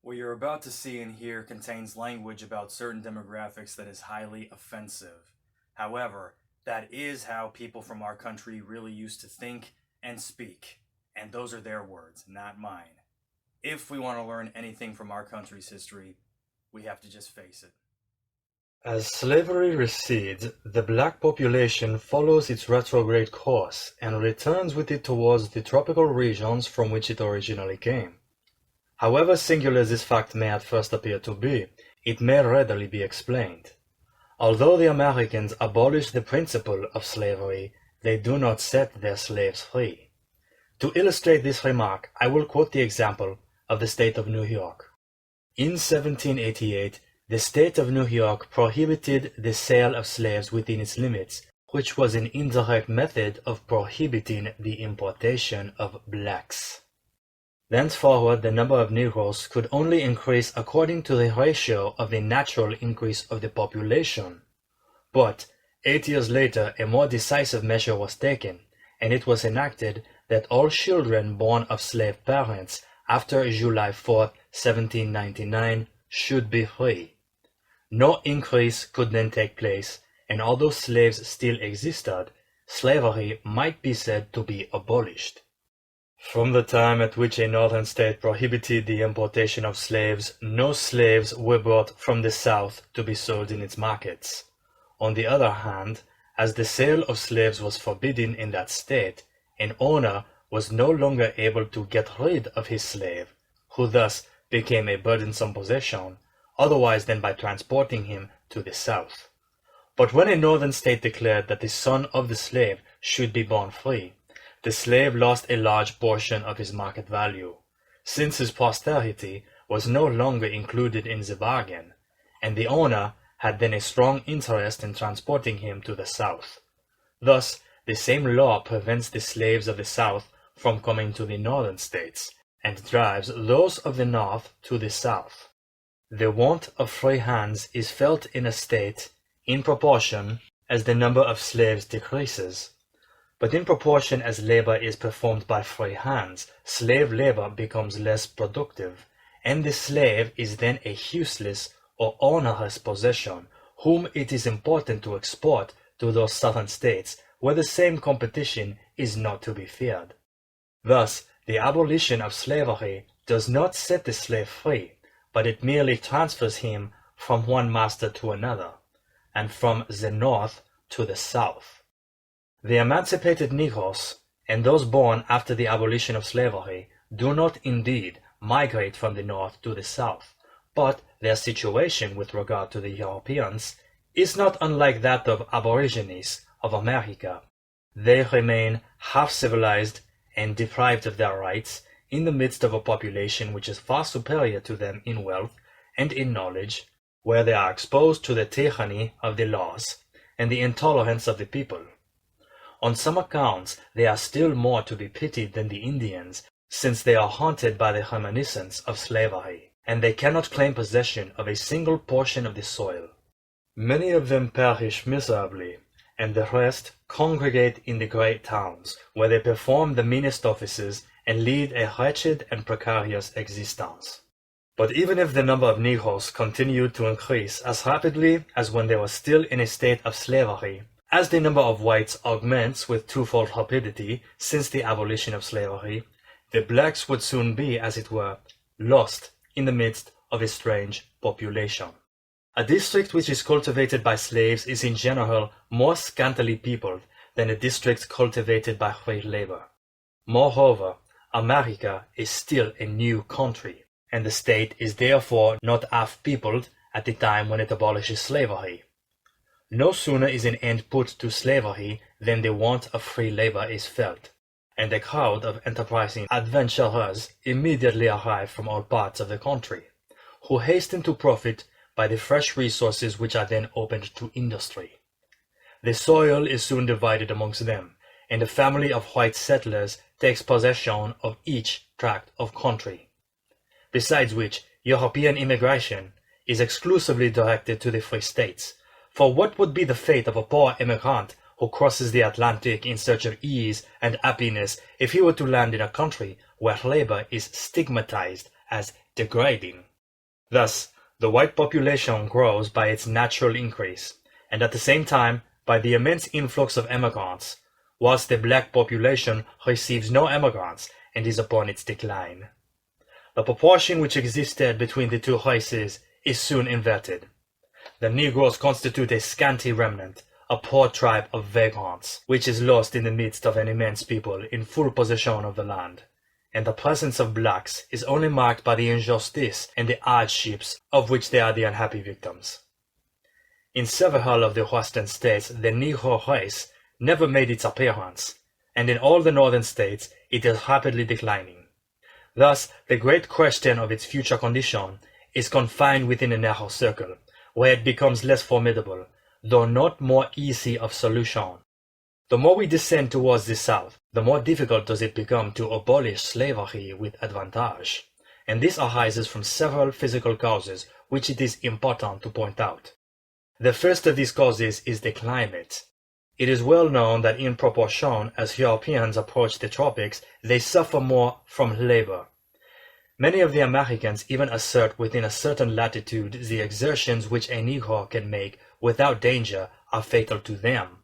What you're about to see and hear contains language about certain demographics that is highly offensive. However, that is how people from our country really used to think and speak, and those are their words, not mine. If we want to learn anything from our country's history, we have to just face it. As slavery recedes, the black population follows its retrograde course and returns with it towards the tropical regions from which it originally came. However singular this fact may at first appear to be, it may readily be explained. Although the Americans abolished the principle of slavery, they do not set their slaves free. To illustrate this remark, I will quote the example of the state of New York. In 1788, the state of New York prohibited the sale of slaves within its limits, which was an indirect method of prohibiting the importation of blacks. Thenceforward, the number of Negroes could only increase according to the ratio of the natural increase of the population. But 8 years later, a more decisive measure was taken, and it was enacted that all children born of slave parents after July 4, 1799, should be free. No increase could then take place, and although slaves still existed, slavery might be said to be abolished. From the time at which a northern state prohibited the importation of slaves, no slaves were brought from the south to be sold in its markets. On the other hand, as the sale of slaves was forbidden in that state, an owner was no longer able to get rid of his slave, who thus became a burdensome possession, otherwise than by transporting him to the south. But when a northern state declared that the son of the slave should be born free, the slave lost a large portion of his market value, since his posterity was no longer included in the bargain, and the owner had then a strong interest in transporting him to the south. Thus, the same law prevents the slaves of the south from coming to the northern states, and drives those of the north to the south. The want of free hands is felt in a state in proportion as the number of slaves decreases. But in proportion as labor is performed by free hands, slave labor becomes less productive, and the slave is then a useless or onerous possession, whom it is important to export to those southern states where the same competition is not to be feared. Thus, the abolition of slavery does not set the slave free, but it merely transfers him from one master to another, and from the north to the south. The emancipated Negroes, and those born after the abolition of slavery, do not indeed migrate from the north to the south, but their situation with regard to the Europeans is not unlike that of aborigines of America. They remain half-civilized and deprived of their rights in the midst of a population which is far superior to them in wealth and in knowledge, where they are exposed to the tyranny of the laws and the intolerance of the people. On some accounts, they are still more to be pitied than the Indians, since they are haunted by the reminiscence of slavery, and they cannot claim possession of a single portion of the soil. Many of them perish miserably, and the rest congregate in the great towns, where they perform the meanest offices and lead a wretched and precarious existence. But even if the number of Negroes continued to increase as rapidly as when they were still in a state of slavery, as the number of whites augments with twofold rapidity since the abolition of slavery, the blacks would soon be, as it were, lost in the midst of a strange population. A district which is cultivated by slaves is in general more scantily peopled than a district cultivated by free labor. Moreover, America is still a new country, and the state is therefore not half-peopled at the time when it abolishes slavery. No sooner is an end put to slavery than the want of free labor is felt, and a crowd of enterprising adventurers immediately arrive from all parts of the country, who hasten to profit by the fresh resources which are then opened to industry. The soil is soon divided amongst them, and a family of white settlers takes possession of each tract of country. Besides which, European immigration is exclusively directed to the free states, for what would be the fate of a poor immigrant who crosses the Atlantic in search of ease and happiness if he were to land in a country where labor is stigmatized as degrading? Thus, the white population grows by its natural increase, and at the same time by the immense influx of immigrants, whilst the black population receives no immigrants and is upon its decline. The proportion which existed between the two races is soon inverted. The Negroes constitute a scanty remnant, a poor tribe of vagrants, which is lost in the midst of an immense people in full possession of the land, and the presence of blacks is only marked by the injustice and the hardships of which they are the unhappy victims. In several of the western states, the Negro race never made its appearance, and in all the northern states it is rapidly declining. Thus, the great question of its future condition is confined within a narrow circle, where it becomes less formidable, though not more easy of solution. The more we descend towards the south, the more difficult does it become to abolish slavery with advantage, and this arises from several physical causes which it is important to point out. The first of these causes is the climate. It is well known that in proportion as Europeans approach the tropics, they suffer more from labor. Many of the Americans even assert within a certain latitude the exertions which a Negro can make without danger are fatal to them.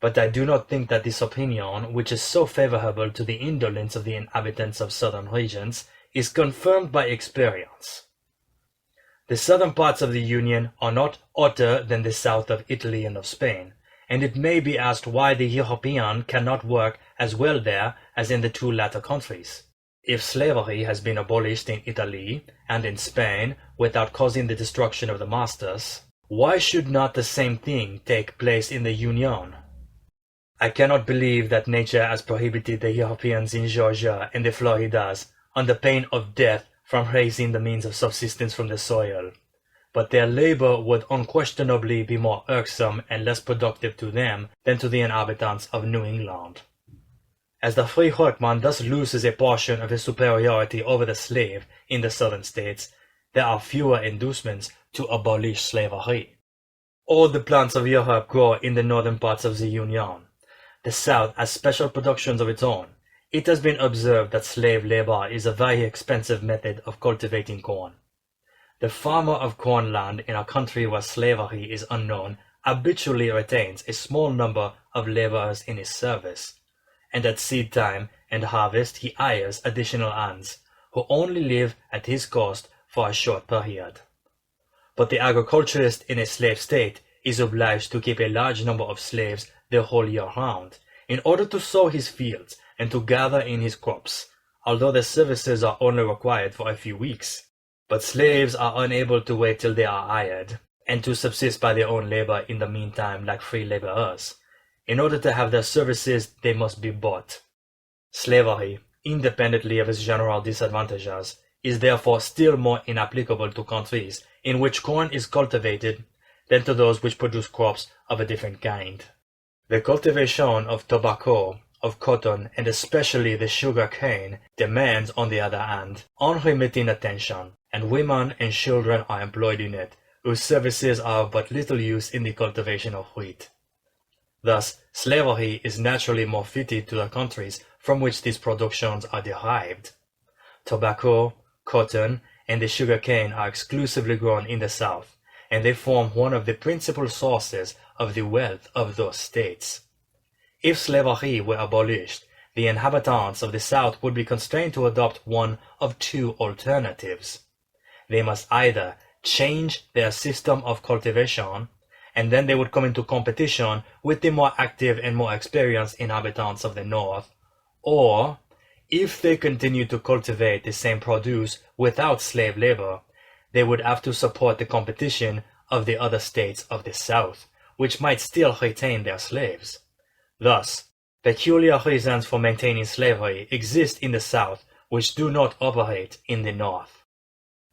But I do not think that this opinion, which is so favorable to the indolence of the inhabitants of southern regions, is confirmed by experience. The southern parts of the Union are not hotter than the south of Italy and of Spain, and it may be asked why the European cannot work as well there as in the two latter countries. If slavery has been abolished in Italy and in Spain without causing the destruction of the masters, why should not the same thing take place in the Union? I cannot believe that nature has prohibited the Europeans in Georgia and the Floridas under pain of death from raising the means of subsistence from the soil, but their labor would unquestionably be more irksome and less productive to them than to the inhabitants of New England. As the free workman thus loses a portion of his superiority over the slave in the southern states, there are fewer inducements to abolish slavery. All the plants of Europe grow in the northern parts of the Union. The South has special productions of its own. It has been observed that slave labor is a very expensive method of cultivating corn. The farmer of corn land in a country where slavery is unknown habitually retains a small number of laborers in his service, and at seed time and harvest he hires additional hands, who only live at his cost for a short period. But the agriculturist in a slave state is obliged to keep a large number of slaves the whole year round, in order to sow his fields and to gather in his crops, although their services are only required for a few weeks. But slaves are unable to wait till they are hired, and to subsist by their own labor in the meantime like free laborers. In order to have their services, they must be bought. Slavery, independently of its general disadvantages, is therefore still more inapplicable to countries in which corn is cultivated than to those which produce crops of a different kind. The cultivation of tobacco, of cotton, and especially the sugar cane demands, on the other hand, unremitting attention, and women and children are employed in it, whose services are of but little use in the cultivation of wheat. Thus, slavery is naturally more fitted to the countries from which these productions are derived. Tobacco, cotton, and the sugar cane are exclusively grown in the South, and they form one of the principal sources of the wealth of those states. If slavery were abolished, the inhabitants of the South would be constrained to adopt one of two alternatives. They must either change their system of cultivation, and then they would come into competition with the more active and more experienced inhabitants of the North, or, if they continue to cultivate the same produce without slave labor, they would have to support the competition of the other states of the South, which might still retain their slaves. Thus, peculiar reasons for maintaining slavery exist in the South which do not operate in the North.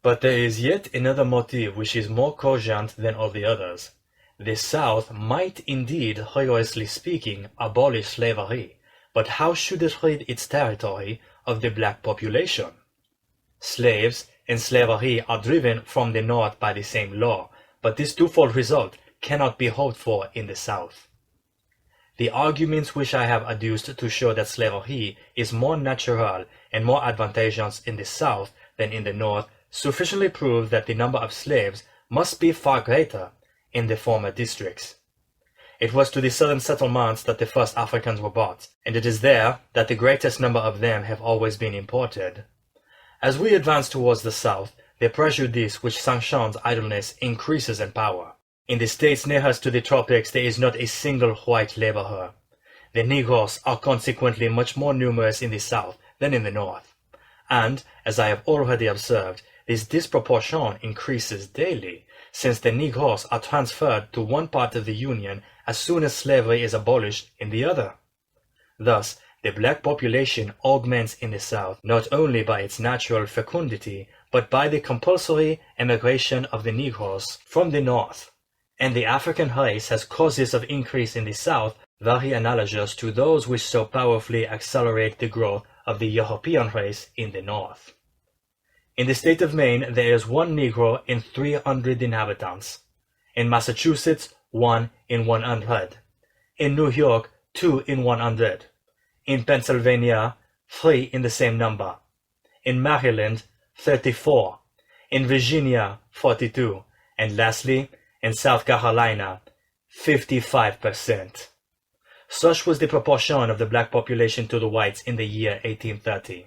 But there is yet another motive which is more cogent than all the others. The South might indeed, rigorously speaking, abolish slavery, but how should it rid its territory of the black population? Slaves and slavery are driven from the North by the same law, but this twofold result cannot be hoped for in the South. The arguments which I have adduced to show that slavery is more natural and more advantageous in the South than in the North sufficiently prove that the number of slaves must be far greater in the former districts. It was to the southern settlements that the first Africans were brought, and it is there that the greatest number of them have always been imported. As we advance towards the south, the prejudice which sanctions idleness increases in power. In the states nearest to the tropics, there is not a single white laborer. The Negroes are consequently much more numerous in the south than in the north, and, as I have already observed, this disproportion increases daily, since the Negroes are transferred to one part of the Union as soon as slavery is abolished in the other. Thus, the black population augments in the South not only by its natural fecundity, but by the compulsory emigration of the Negroes from the North, and the African race has causes of increase in the South very analogous to those which so powerfully accelerate the growth of the European race in the North. In the state of Maine, there is 1 Negro in 300 inhabitants. In Massachusetts, 1 in 100. In New York, 2 in 100. In Pennsylvania, 3 in the same number. In Maryland, 34. In Virginia, 42. And lastly, in South Carolina, 55%. Such was the proportion of the black population to the whites in the year 1830.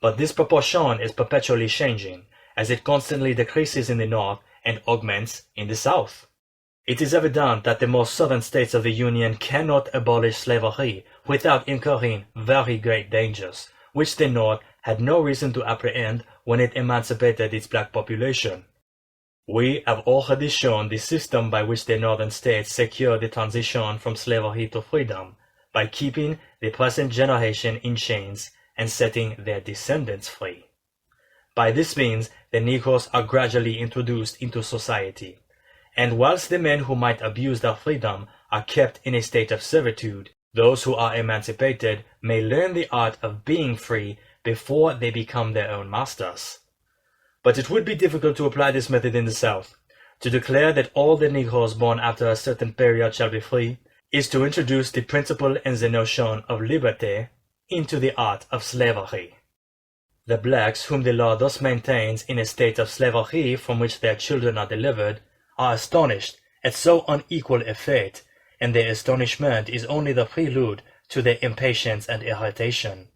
But this proportion is perpetually changing, as it constantly decreases in the north and augments in the south. It is evident that the most southern states of the Union cannot abolish slavery without incurring very great dangers, which the North had no reason to apprehend when it emancipated its black population. We have already shown the system by which the northern states secure the transition from slavery to freedom, by keeping the present generation in chains and setting their descendants free. By this means, the Negroes are gradually introduced into society, and whilst the men who might abuse their freedom are kept in a state of servitude, those who are emancipated may learn the art of being free before they become their own masters. But it would be difficult to apply this method in the South. To declare that all the Negroes born after a certain period shall be free is to introduce the principle and the notion of liberté into the art of slavery. The blacks whom the law thus maintains in a state of slavery from which their children are delivered are astonished at so unequal a fate, and their astonishment is only the prelude to their impatience and irritation.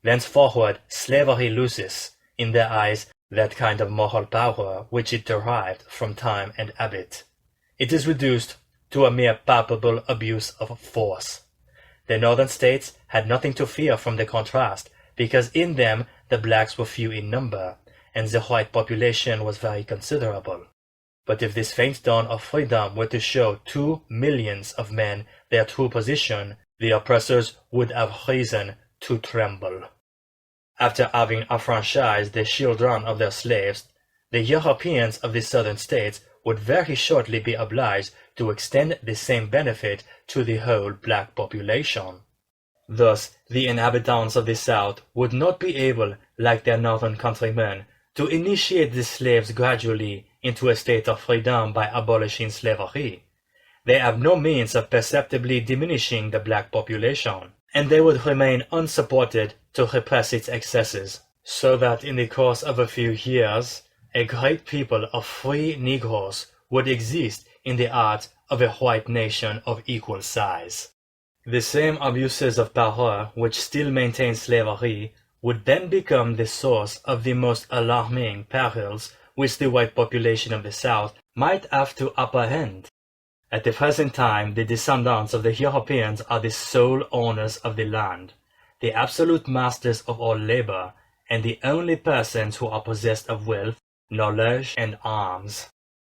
Thenceforward slavery loses, in their eyes, that kind of moral power which it derived from time and habit. It is reduced to a mere palpable abuse of force. The northern states had nothing to fear from the contrast, because in them the blacks were few in number, and the white population was very considerable. But if this faint dawn of freedom were to show 2 millions of men their true position, the oppressors would have reason to tremble. After having affranchised the children of their slaves, the Europeans of the southern states would very shortly be obliged to extend the same benefit to the whole black population. Thus, the inhabitants of the South would not be able, like their northern countrymen, to initiate the slaves gradually into a state of freedom by abolishing slavery. They have no means of perceptibly diminishing the black population, and they would remain unsupported to repress its excesses, so that in the course of a few years, a great people of free Negroes would exist in the heart of a white nation of equal size. The same abuses of power which still maintain slavery would then become the source of the most alarming perils which the white population of the South might have to apprehend. At the present time, the descendants of the Europeans are the sole owners of the land, the absolute masters of all labor, and the only persons who are possessed of wealth, knowledge, and arms.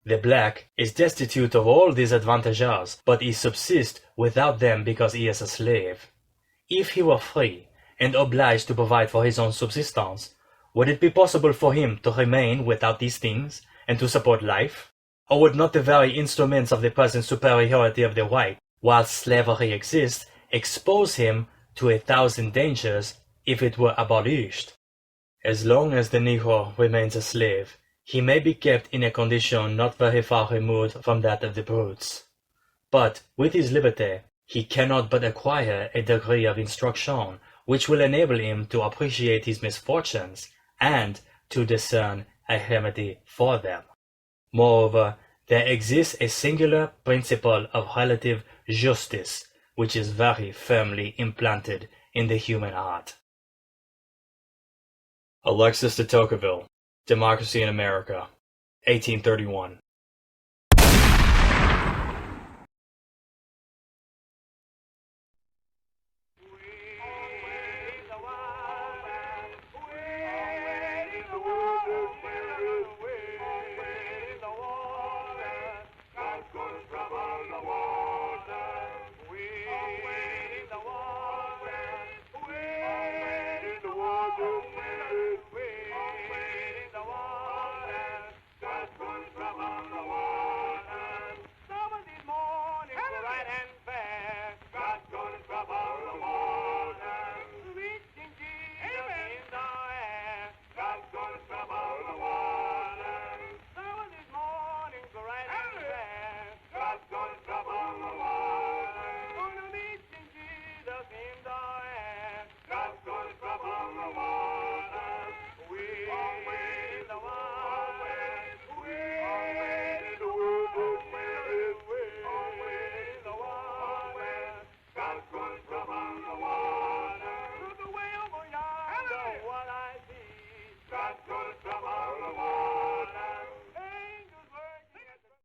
The black is destitute of all these advantages, but he subsists without them because he is a slave. If he were free, and obliged to provide for his own subsistence, would it be possible for him to remain without these things, and to support life? Or would not the very instruments of the present superiority of the white, whilst slavery exists, expose him to 1,000 dangers if it were abolished? As long as the Negro remains a slave, he may be kept in a condition not very far removed from that of the brutes. But with his liberty, he cannot but acquire a degree of instruction which will enable him to appreciate his misfortunes, and, to discern a remedy for them. Moreover, there exists a singular principle of relative justice which is very firmly implanted in the human heart. Alexis de Tocqueville, Democracy in America, 1831.